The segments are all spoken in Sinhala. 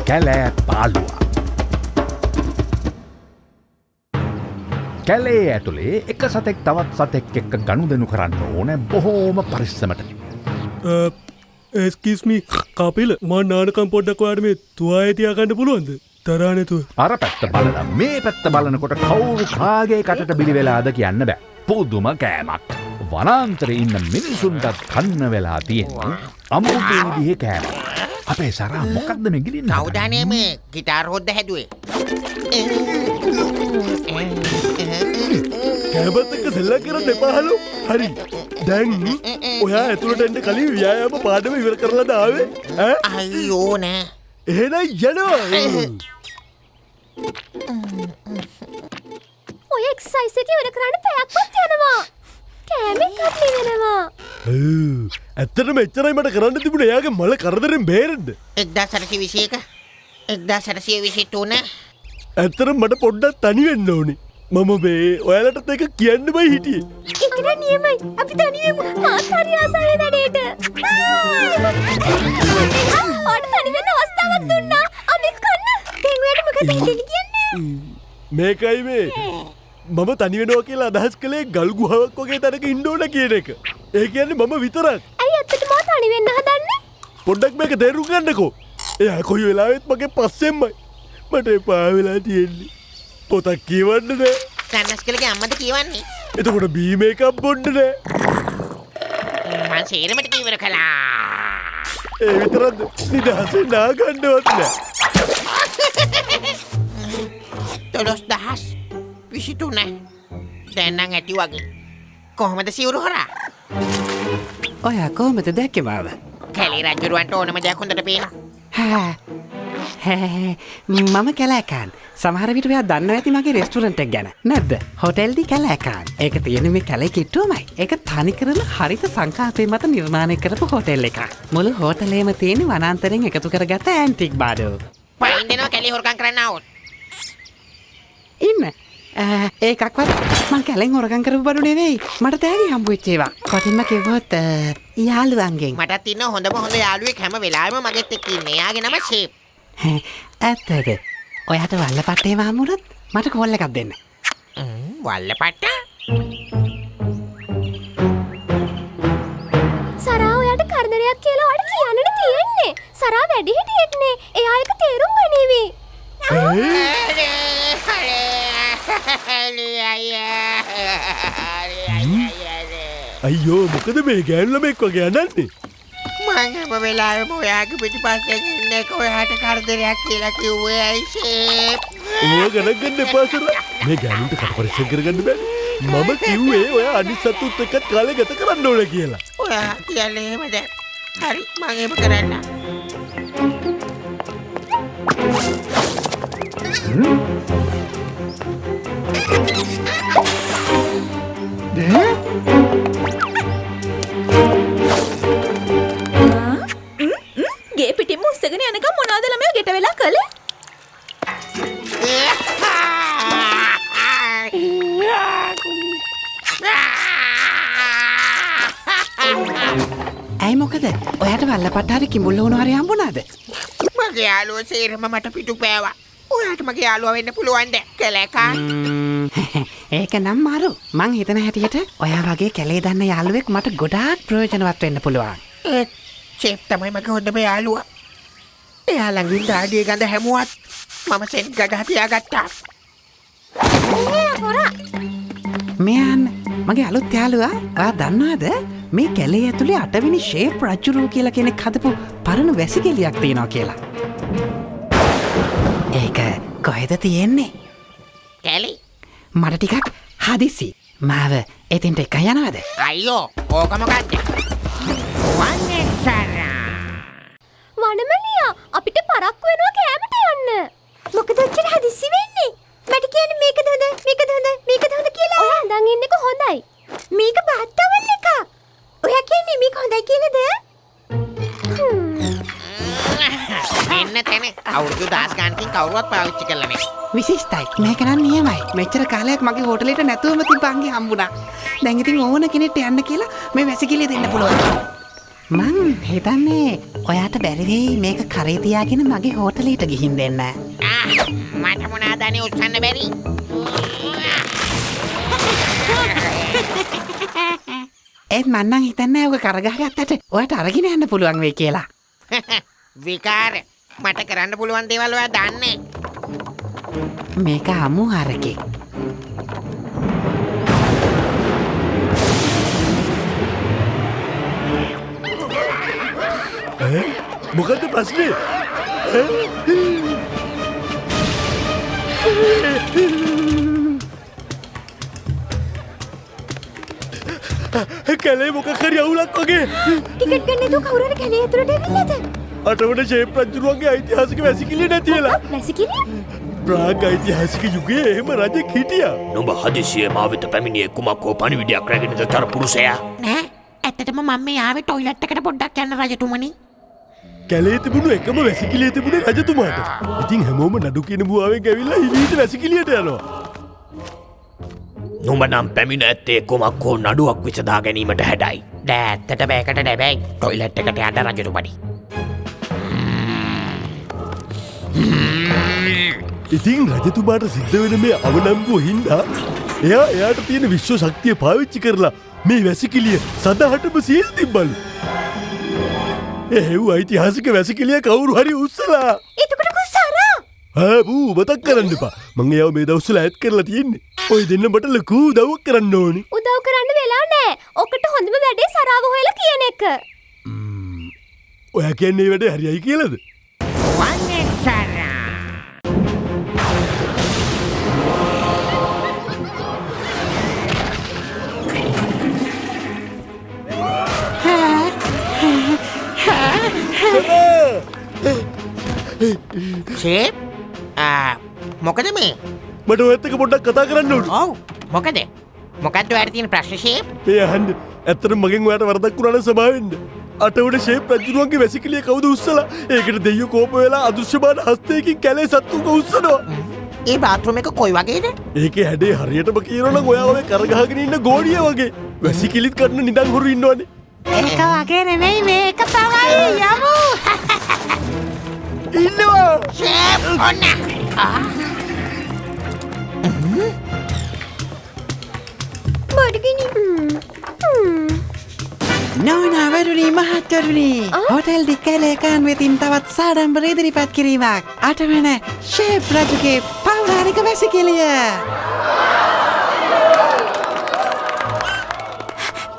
කැලෑ පාලුවා. කැලේ ඇතුළේ එක සතෙක් තවත් සතෙක් එක්ක ගනුදෙනු කරන්න ඕන බොහෝම පරිස්සමට. එස්කිස්මි කපිල මා නානකම් පොඩ්ඩක් ඔයාට මේ තුවාය තියාගන්න පුළුවන්ද? තරහනැතුව. අර පැත්ත බලලා මේ පැත්ත බලනකොට කවුරු කාගේ කටට බිලි වෙලාද කියන්න බෑ. පුදුම කෑමක්. වනාන්තරේ ඉන්න මිනිසුන්ටත් කන්න වෙලා තියෙන්නේ අමුතු විදිහේ කෑමක්. අපේ සරා මොකක්ද මේ ගිලින්න? කවුදානේ මේ ගිටාර හොද්ද හැදුවේ? කෑමත් එක්ක සෙල්ලම් කරන්න එපාලු. හරි. දැන් ඔයා ඇතුළට එන්න කලින් ව්‍යායාම පාඩම ඉවර කරලාද ආවේ? ඈ? අයියෝ නෑ. එහෙනම් යනවා. ඔය එක්සර්සයිස් එක ඉවර කරන්න පැයක්වත් යනවා. කෑමෙක්වත් වෙනවා. ඇත්තටම එච්චරයි මට කරන්න තිබුණේ එයාගේ මල කරදරෙන් බේරෙන්න. 1921 1923 ඇත්තටම මට පොඩ්ඩක් තනි වෙන්න ඕනේ. මම මේ ඔයාලටත් එක කියන්නමයි හිටියේ. ඒක නම් නියමයි. අපි තනි වෙමු. මාත් හරි ආසයි වැඩේට. ඔයාට තනි වෙන්න අවස්ථාවක් දුන්නා. මේක කන්න. දැන් ඔයාට මොකද හිතෙන්නේ කියන්නේ? මේකයි මේ මම තනි වෙනවා කියලා අදහස් කළේ ගල් ගුහාවක් වගේ තැනක ඉන්න ඕන කියන එක. ඒ කියන්නේ මම විතරක්. ඇයි ඇත්තටම තනි වෙන්න හදන්නේ? පොඩ්ඩක් මේක තේරුම් ගන්නකෝ. එයා කොයි වෙලාවෙත් මගේ පස්සෙන්මයි. මට එපා වෙලා තියෙන්නේ. පොතක් කියවන්න නෑ. සන්නස්කලගේ අම්මද කියවන්නේ? එතකොට බීම එකක් බොන්න නෑ. මං සේරමට කිවර කළා. ඒ විතරක්ද? නිදහසේ නාගන්නවත් නෑ. 12023 දැන් නම් ඇති වගේ. කොහොමද සිවුරු හොරා? ඔයා කොහොමද දැක්කේ මාව? කැලේ රජුරවන්ට ඕනම දෙයක් හොඳට පේනවා. මම කැලෑකාන්. සමහර විට ඔයා දන්නවා ඇති මගේ රෙස්ටුරන්ට් එක ගැන. නැද්ද? හොටෙල් ඩි කැලෑකාන්. ඒක තියෙන්නේ මේ කැලේ කිට්ටුවමයි. ඒක තනිකරම හරිත සංකල්පේ මත නිර්මාණය කරපු හොටෙල් එකක්. මුළු හෝටලේම තියෙන වනාන්තරයෙන් එකතු කරගත්ත ඇන්ටික් බඩෝ. පයින් දෙනවා කැලේ හොරකම් කරන්න આવොත්. ඉන්න. ඒකක්වත් මං කැලෙන් හොරකම් කරපු බඩු නෙවෙයි. මට තෑගි හම්බ වෙච්ච ඒවා. කොටින්ම කිව්වොත් යාළුවන්ගෙන්. මටත් ඉන්න හොඳම හොඳ යාළුවෙක් හැම වෙලාවෙම මගෙත් එක්ක ඉන්නේ. එයාගේ නම ෂේප්. ඇත්තද? ඔයාට වල්ලපට්ටේම හම්බුනොත් මට කෝල් එකක් දෙන්න. වල්ලපට්ට? සරා ඔයාට කරදරයක් කියලා ඔයාට කියන්නනේ තියෙන්නේ. සරා වැඩි හිටියෙක්නේ. එයා ඒක තේරුම් ගනිවි. අයියෝ මොකද මේ ගෑනු ළමෙක් වගේ අනන්නේ? මං හැම වෙලාවෙම ඔයාගේ පිටිපස්සෙන් ඉන්න එක ඔයාට කරදරයක් කියලා කිව්වේ ඇයි ෂේප්? ඕවා ගණන් ගන්න එපා සරා. මේ ගෑනුන්ට කට පරිස්සම් කරගන්න බෑ. මම කිව්වේ ඔයා අනිත් සතුත් එක්කත් කාලේ ගත කරන්න ඕන කියලා. ඔයා කියන්නේ එහෙමද? හරි මං එහෙම කරන්න. ගේ පිටින් මුස්සගෙන යනකම් මොනවද ළමයා ගෙට වෙලා කළේ? ඇයි මොකද? ඔයාට වල්ලපට්ට හරි කිඹුල්ල වුණ හරි හම්බුණාද? මගේ යාළුවෝ සේරම මට පිටු පෑවා. ඔයාට මගේ යාළුවා වෙන්න පුළුවන්ද? කැලෑකා. ඒක නම් මාරු. මං හිතන හැටියට ඔයා වගේ කැලේ දන්න යාළුවෙක් මට ගොඩාක් ප්‍රයෝජනවත් වෙන්න පුළුවන්. ඒත් ෂේප් තමයි මගේ හොඳම යාළුවා. එයා ළඟින් දාඩිය ගඳ හැමුවත් මම සෙට් ගගහ තියාගත්තා. මෙයන් මගේ අලුත් යාළුවා. ඔයා දන්නවද මේ කැලේ ඇතුලේ 8 වෙනි ෂේප් රජුරෝ කියලා කෙනෙක් හදපු පරණ වැසිකිළියක් තියෙනවා කියලා. ඒක කොහෙද තියෙන්නේ? කැලේ. මට ටිකක් හදිසි. මාව එතෙන්ට එක යනවද? අයියෝ ඕක මොකක්ද? වන්නේසරා. වනමලියා අපිට පරක්කු වෙනවා කෑමට යන්න. මොකද ඔච්චර හදිස්සි වෙන්නේ? මට කියන්නේ මේකද හොඳ මේකද හොඳ මේකද හොඳ කියලා. ඔයා හඳන් ඉන්නක හොඳයි. මේක බාත්තවල් එක. ඔයා කියන්නේ මේක හොඳයි කියලාද? එන්න තැන අවුරුදු 10 ගානකින් කවුරුවත් පාවිච්චි කරලා නැහැ. විශේෂයි. මේක නම් නියමයි. මෙච්චර කාලයක් මගේ හෝටලෙට නැතුවම තිබ්බංගේ හම්බුණා. දැන් ඉතින් ඕන කෙනෙක්ට යන්න කියලා මේ වැසිකිළිය දෙන්න පුළුවන්. මං හිතන්නේ ඔයාට බැරිවෙයි මේක කරේ තියාගෙන මගේ හෝටලීට ගිහින් දෙන්න. මට මොනාදනේ උත්සන්න බැරි. ඒත් මන්නම් හිතන්නේ ඔක කරගහගත්තට ඔයාට අරගෙන යන්න පුළුවන් වෙයි කියලා. විකාර මට කරන්න පුළුවන් දේවල් ඔයා දන්නේ. මේක අමු හරකෙක්. මොකද ප්‍රශ්නේ? කැලේ මොකක් හරි අවුලක් වගේ. ටිකට් ගන්න දු කවුරු හරි කැලේ ඇතුළට ඇවිල්ලාද? අටවන ෂේප් රජුරුවන්ගේ ඓතිහාසික වැසිකිළිය නැති වෙලා. වැසිකිළිය? ප්‍රාග් ඓතිහාසික යුගයේ එහෙම රජෙක් හිටියා. නුඹ හදිසියේ මා වෙත පැමිණියේ කුමක් හෝ පණිවිඩයක් රැගෙනද තරපුරුෂයා? නෑ ඇත්තටම මම මේ ආවේ ටොයිලට් එකට පොඩ්ඩක් යන්න රජතුමනි. කැලේ තිබුණු එකම වැසිකිළිය තිබුණේ රජතුමාට. ඉතින් හැමෝම නඩු කියන බුවාවෙන් ඇවිල්ලා හිමීට වැසිකිළියට යනවා. නුඹ නම් පැමිණ ඇත්තේ කුමක් හෝ නඩුවක් විසඳා ගැනීමට හැඩයි. නෑ ඇත්තට බෑකට නැබැයි ටොයිලට් එකට යන්න රජතුමනි. ඉතින් රජතුමාට සිද්ධ වෙන මේ අවනම්බුව හින්දා එයාට තියෙන විශ්ව ශක්තිය පාවිච්චි කරලා මේ වැසිකිළිය සදහටම සීල් තිබ්බලු. එහෙව් ඓතිහාසික වැසිකිළිය කවුරු හරි උස්සලා. එතකොට කුසාරා බූ මතක් කරන්න එපා. මං එයාව මේ දවස්වල ඈඩ් කරලා තියෙන්නේ. ඔය දෙන්න මට ලොකු උදව්වක් කරන්න ඕනි. උදව් කරන්න වෙලාව නෑ. ඔකට හොඳම වැඩේ සරාව හොයලා කියන එක. ඔයා කියන්නේ මේ වැඩේ හරියයි කියලාද? වන්නේ සරා. ෂේප් මොකද මේ? මට ඔයත් එක්ක පොඩ්ඩක් කතා කරන්න ඕනේ. ඔව් මොකද? මොකද්ද ඔයාට තියෙන ප්‍රශ්න ෂේප්? මේ අහන්න. ඇත්තටම මගෙන් ඔයාට වරදක් වුණා නම් සමාව වෙන්න. අටවන ෂේප් රජුරුවන්ගේ වැසිකිළිය කවුද උස්සලා? ඒකට දෙයියෝ කෝප වෙලා අදෘශ්‍යමාන හස්තයකින් කැලේ සත්තුන්ව උස්සනවා. ඒ බාත්රූම් එක කොයි වගේද? ඒකේ හැඩේ හරියටම කියනවනම් ඔයා ඔය කරගහගෙන ඉන්න ගෝඩිය වගේ. වැසිකිළිත් කඩන නිදන් හොරු ඉන්නවනේ. ඒක වගේ නෙමෙයි මේක තමයි යමු. ඉන්නවා. ෂේප් ඔන්න. බඩගිනි. නොනවරුණි මහත්වරුණි හොටෙල් දිකලේකන් වෙතින් තවත් සාඩම්බර ඉදිරිපත් කිරීමක්. අටවන ෂේප් රජුගේ පෞරාණික වැසිකිළිය.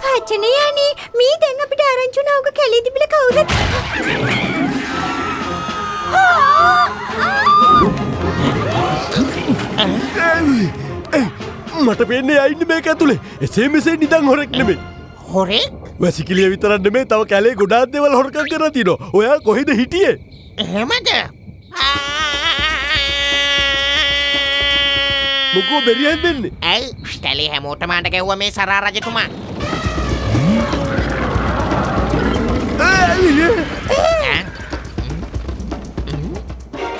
පචනයනි මේ දැන් අපිට ආරංචි වුණා උග කැලේ තිබිලා කවුරුත් මට පේන්නේ අයින්න මේක ඇතුලේ. එසේ මෙසේ නිදන් හොරෙක් නෙමෙයි. හොරෙක්? වැසිකිළිය විතරක් නෙමෙයි තව කැලේ ගොඩාක් දේවල් හොරකම් කරලා තිනවා. ඔයා කොහෙද හිටියේ? එහෙමද? මොකෝ බෙරියෙන් දෙන්නේ? ඇයි? කැලේ හැමෝටම අඬ ගැව්වා මේ සරා රජතුමා.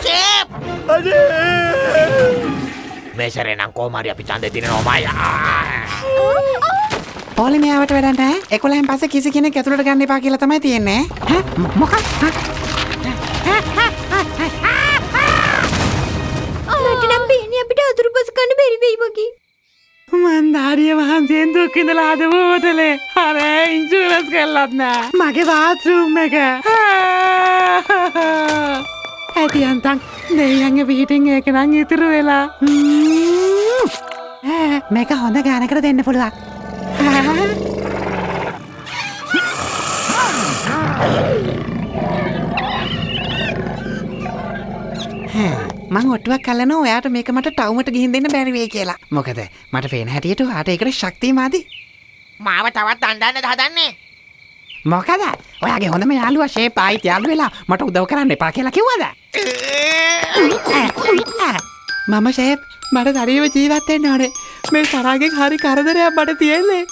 ෂේප්! මේ සැරේ නම් කොහොම හරි අපි ඡන්දෙ දිනනවා මය. පොලිමියාවට වැඩක් නැහැ. 11න් පස්සේ කිසි කෙනෙක් ඇතුළට ගන්න එපා කියලා තමයි තියෙන්නේ. මොකක්? මට නම් බේනේ අපිට අතුරු පස ගන්න බැරි වෙයි වගේ. මන්දාරිය වහන්සේෙන් දුක් විඳලා ආදපු හොටලේ. අර ඉන්ෂුරන්ස් කරලත් නෑ. මගේ බාත්රූම් එක. ඇති අන්තන් දෙයියන්ගේ පිටින් ඒක නම් ඉතුරු වෙලා. මේක හොඳ ගානකට දෙන්න පුළුවන්. මං ඔට්ටුවක් කල්ලනවා ඔයාට මේක මට ටවුමට ගිහින් දෙන්න බැරි වෙයි කියලා. මොකද මට පේන හැටියට ඔයාට ඒකට ශක්තිය මදි. මාව තවත් අඬන්නද හදන්නේ? මොකද ඔයාගේ හොඳම යාළුවා ෂේප් ආයිත් යාළු වෙලා මට උදව් කරන්න එපා කියලා කිව්වද? මම ෂේප් මට තනියම ජීවත් වෙන්න ඕනේ. මේ සරාගෙන් හරි කරදරයක් මට තියෙන්නේ.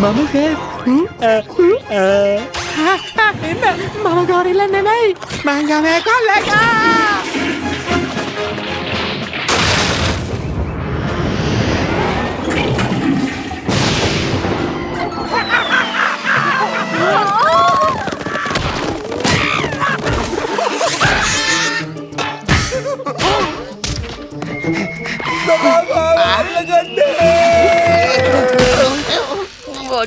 මම ෂේප් එන්න මම ගොරිල්ලා නෙමෙයි මං ගමේ කොල්ලෙක්.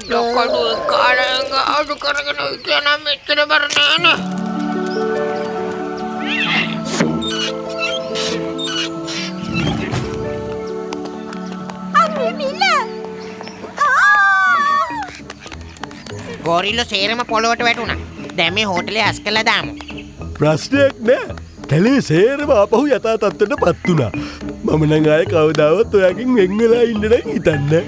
කොඩු කාරංග අඩු කරගෙන කියන මෙච්චර බරනෑනේ. අම්මේ මිල ගෝරිල්ලෝ සේරම පොළොවට වැටුණා. දැන් මේ හෝටලේ අස් කළා දාමු. ප්‍රශ්නයක් නෑ. කැලේ සේරම ආපහු යථා තත්ත්වයට පත් වුණා. මම නම් ආයේ කවදාවත් ඔයාගෙන් වෙන් වෙලා ඉන්න නම් හිතන්නේ.